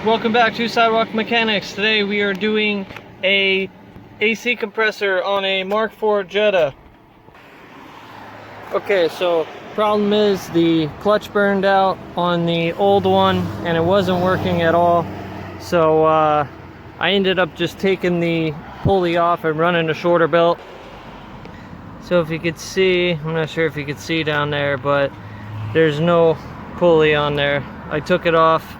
welcome back to Sidewalk Mechanics. Today we are doing a AC compressor on a Mark IV Jetta. Okay, so problem is the clutch burned out on the old one and it wasn't working at all. So I ended up just taking the pulley off and running a shorter belt. So if you could see, I'm not sure if you could see down there, but there's no pulley on there. I took it off.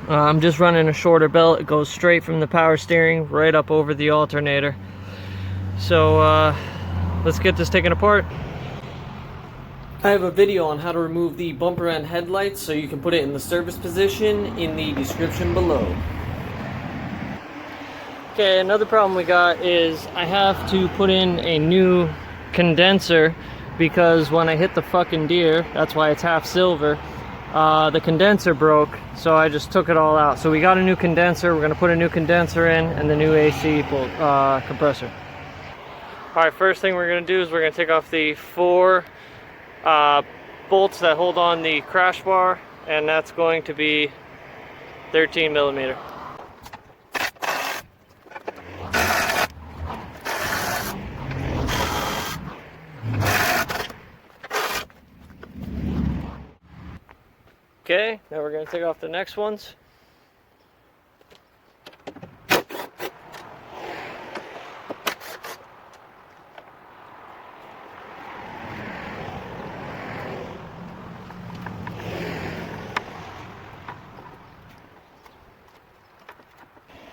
I'm just running a shorter belt. It goes straight from the power steering right up over the alternator. So let's get this taken apart. I have a video on how to remove the bumper and headlights, so you can put it in the service position in the description below. Okay, another problem we got is I have to put in a new condenser because when I hit the fucking deer, that's why it's half silver, the condenser broke, so I just took it all out. So we got a new condenser. We're going to put a new condenser in and the new AC compressor. Alright, first thing we're going to do is we're going to take off the 4 bolts that hold on the crash bar, and that's going to be 13 millimeter. Okay, now we're going to take off the next ones.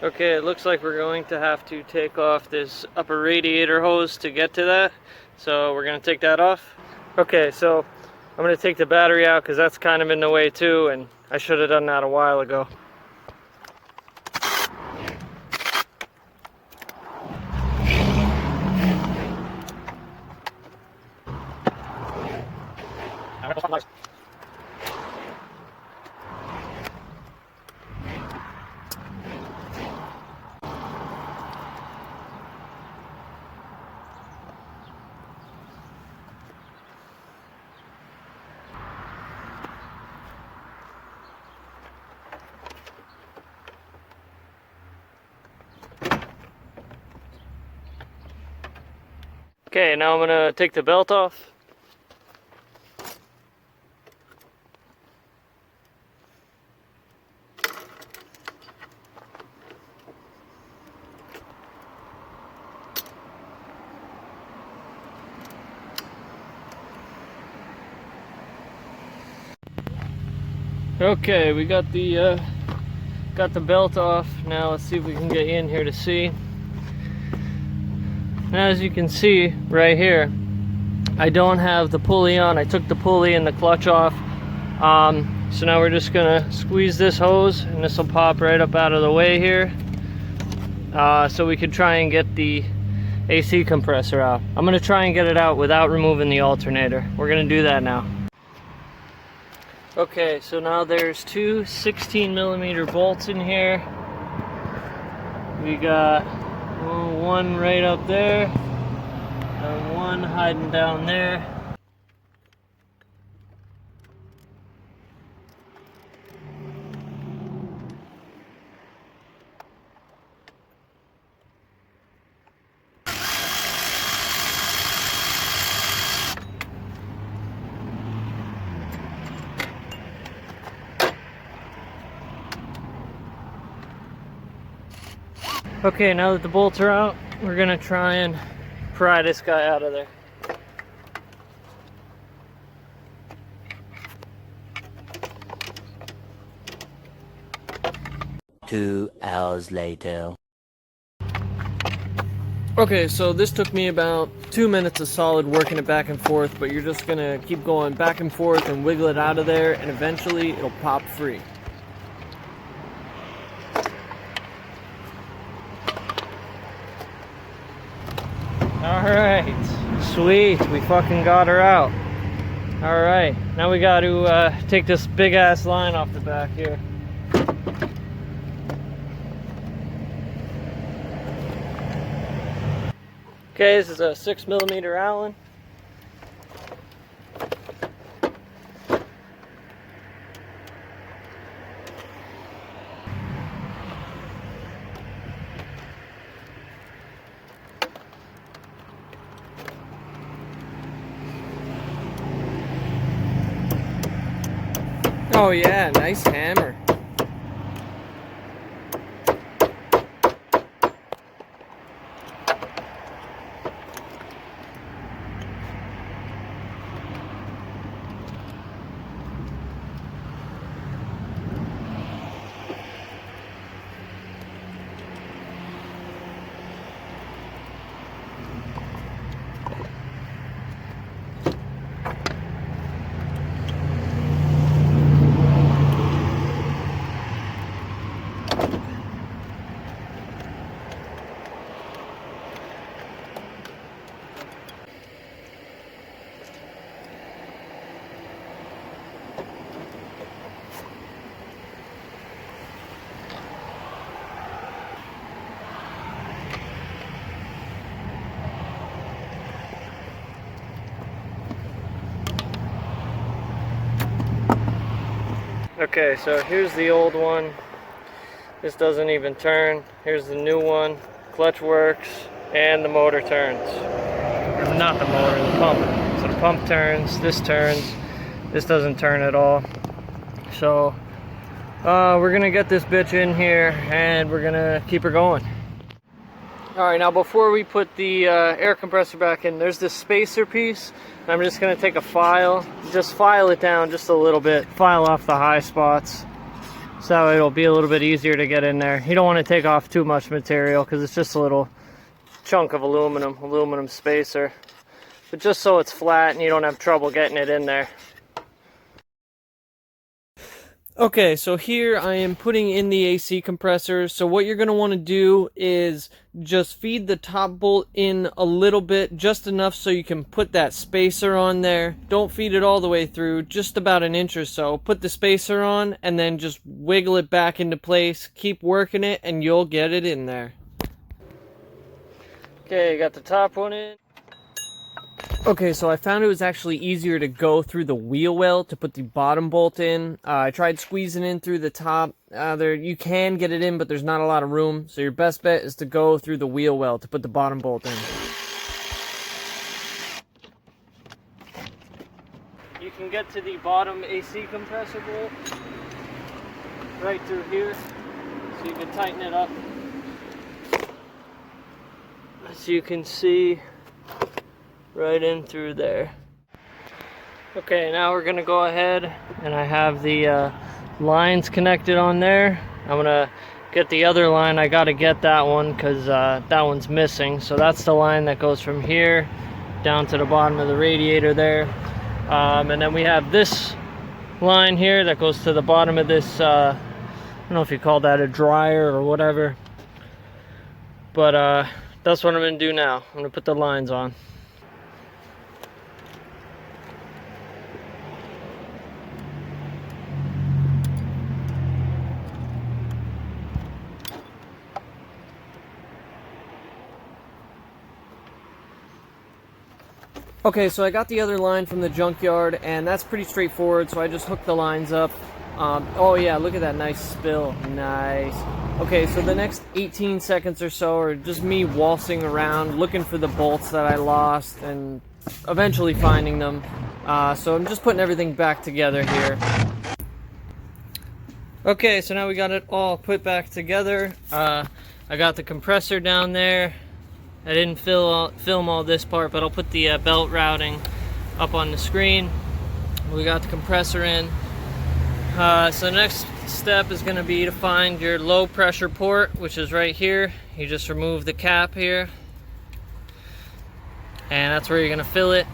Okay, it looks like we're going to have to take off this upper radiator hose to get to that. So we're going to take that off. Okay, so I'm going to take the battery out because that's kind of in the way too, and I should have done that a while ago. Okay, now I'm going to take the belt off. Okay, we got the belt off. Now let's see if we can get in here to see. As you can see right here, I don't have the pulley on. I took the pulley and the clutch off. So now we're just gonna squeeze this hose and this will pop right up out of the way here, so we can try and get the AC compressor out. I'm gonna try and get it out without removing the alternator. We're gonna do that now. Okay, so now there's 2 16 millimeter bolts in here. We got one right up there and one hiding down there. Okay, now that the bolts are out, we're gonna try and pry this guy out of there. Two hours later. Okay, so this took me about 2 minutes of solid working it back and forth, but you're just gonna keep going back and forth and wiggle it out of there, and eventually it'll pop free. Alright, sweet, we fucking got her out. Alright, now we got to take this big ass line off the back here. Okay, this is a 6 millimeter Allen. Oh yeah, nice hammer. Okay, so here's the old one. This doesn't even turn. Here's the new one. Clutch works and the motor turns. Or not the motor, the pump. So the pump turns, this turns. This doesn't turn at all. So we're gonna get this bitch in here and we're gonna keep her going. Alright, now before we put the air compressor back in, there's this spacer piece. I'm just going to take a file, just file it down just a little bit, file off the high spots, so it'll be a little bit easier to get in there. You don't want to take off too much material because it's just a little chunk of aluminum spacer, but just so it's flat and you don't have trouble getting it in there. Okay, so here I am putting in the AC compressor. So what you're going to want to do is just feed the top bolt in a little bit, just enough so you can put that spacer on there. Don't feed it all the way through, just about an inch or so. Put the spacer on and then just wiggle it back into place. Keep working it and you'll get it in there. Okay, got the top one in. Okay, so I found it was actually easier to go through the wheel well to put the bottom bolt in. I tried squeezing in through the top. You can get it in, but there's not a lot of room. So your best bet is to go through the wheel well to put the bottom bolt in. You can get to the bottom AC compressor bolt right through here. So you can tighten it up. As you can see, right in through there. Okay, now we're gonna go ahead and I have the lines connected on there. I'm gonna get the other line. I gotta get that one because that one's missing. So that's the line that goes from here down to the bottom of the radiator there. And then we have this line here that goes to the bottom of this, I don't know if you call that a dryer or whatever. But that's what I'm gonna do now. I'm gonna put the lines on. Okay, so I got the other line from the junkyard, and that's pretty straightforward, so I just hooked the lines up. Oh yeah, look at that nice spill. Nice. Okay, so the next 18 seconds or so are just me waltzing around, looking for the bolts that I lost, and eventually finding them. So I'm just putting everything back together here. Okay, so now we got it all put back together. I got the compressor down there. I didn't film all this part, but I'll put the belt routing up on the screen. We got the compressor in. So the next step is going to be to find your low pressure port, which is right here. You just remove the cap here, and that's where you're going to fill it.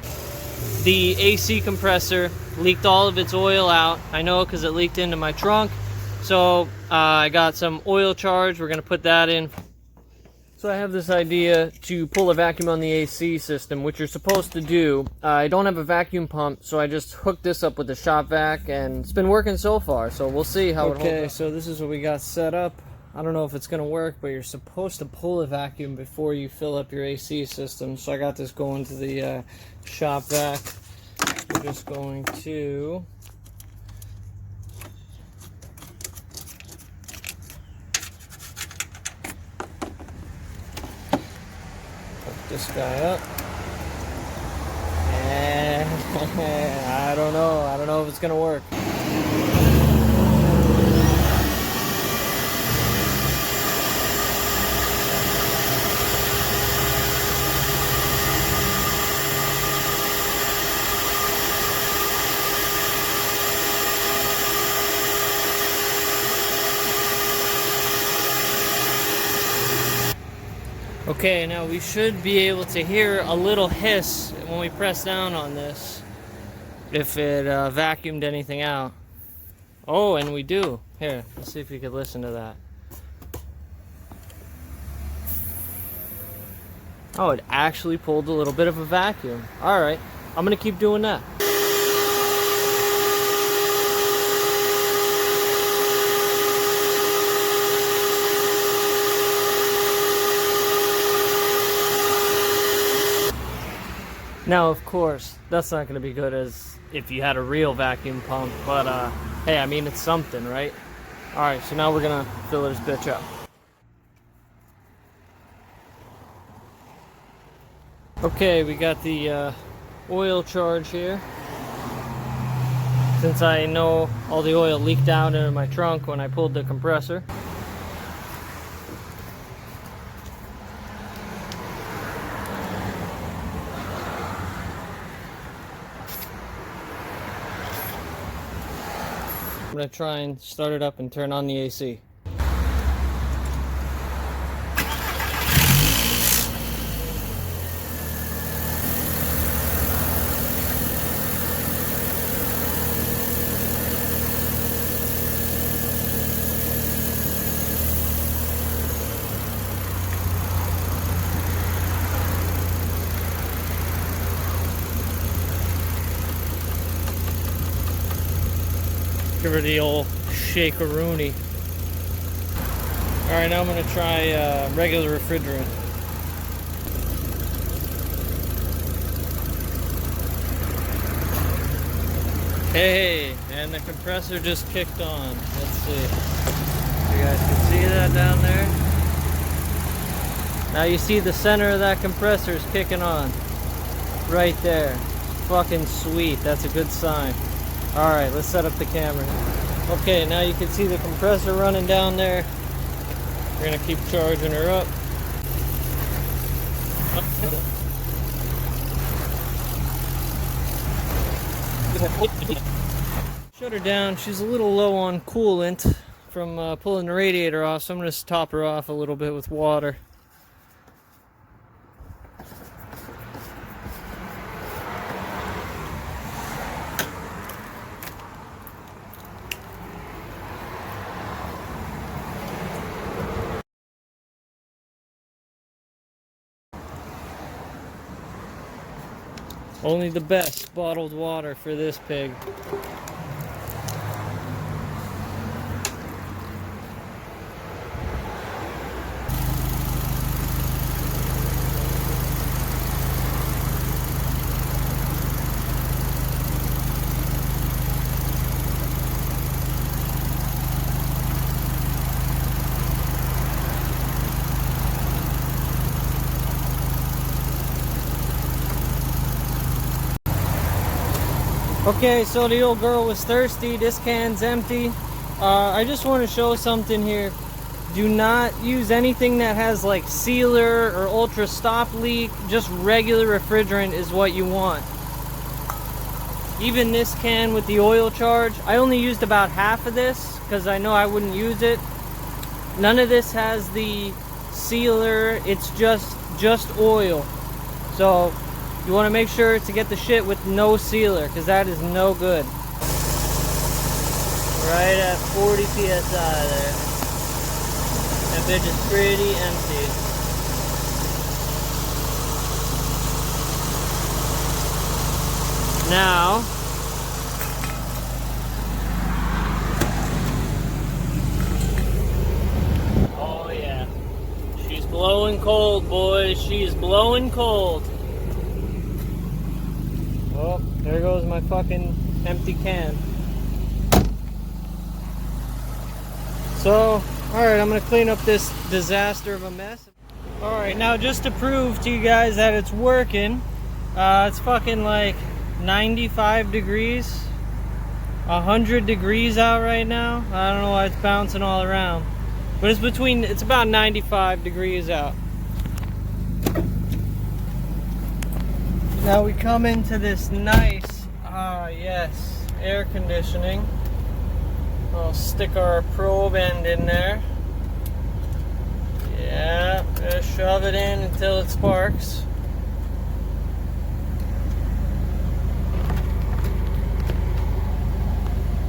The AC compressor leaked all of its oil out. I know because it leaked into my trunk. So I got some oil charge. We're going to put that in. So I have this idea to pull a vacuum on the AC system, which you're supposed to do. I don't have a vacuum pump, so I just hooked this up with the shop vac, and it's been working so far, so we'll see how it holds up. Okay, so this is what we got set up. I don't know if it's going to work, but you're supposed to pull a vacuum before you fill up your AC system. So I got this going to the shop vac. We're just going to... this guy up, and I don't know if it's gonna work. Okay, now we should be able to hear a little hiss when we press down on this, if it vacuumed anything out. Oh, and we do. Here, let's see if you could listen to that. Oh, it actually pulled a little bit of a vacuum. Alright, I'm gonna keep doing that. Now, of course, that's not going to be good as if you had a real vacuum pump, but hey, I mean, it's something, right? Alright, so now we're going to fill this bitch up. Okay, we got the oil charge here. Since I know all the oil leaked out into my trunk when I pulled the compressor. I'm gonna try and start it up and turn on the AC. Give her the old shake-a-rooney. Alright, now I'm going to try regular refrigerant. Hey, and the compressor just kicked on. Let's see. You guys can see that down there? Now you see the center of that compressor is kicking on. Right there. Fucking sweet. That's a good sign. Alright, let's set up the camera. Okay, now you can see the compressor running down there. We're gonna keep charging her up. Shut her down. She's a little low on coolant from pulling the radiator off, so I'm gonna just top her off a little bit with water. Only the best bottled water for this pig. Okay, so the old girl was thirsty. This can's empty. I just want to show something here. Do not use anything that has like sealer or ultra stop leak. Just regular refrigerant is what you want. Even this can with the oil charge, I only used about half of this because I know I wouldn't use it. None of this has the sealer. It's just oil. So you want to make sure to get the shit with no sealer, because that is no good. Right at 40 psi there. That bitch is pretty empty. Now, oh yeah, she's blowing cold, boys. She's blowing cold. Oh, there goes my fucking empty can. So, alright, I'm gonna clean up this disaster of a mess. Alright, now just to prove to you guys that it's working, it's fucking like 95 degrees, 100 degrees out right now. I don't know why it's bouncing all around, but it's about 95 degrees out. Now we come into this nice, yes, air conditioning. I'll stick our probe end in there. Yeah, just shove it in until it sparks.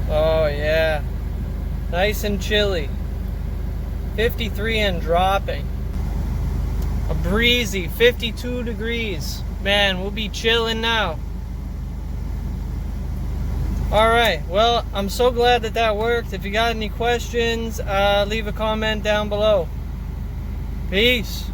Oh yeah, nice and chilly. 53 and dropping. A breezy 52 degrees. Man, we'll be chilling now. Alright, well, I'm so glad that that worked. If you got any questions, leave a comment down below. Peace.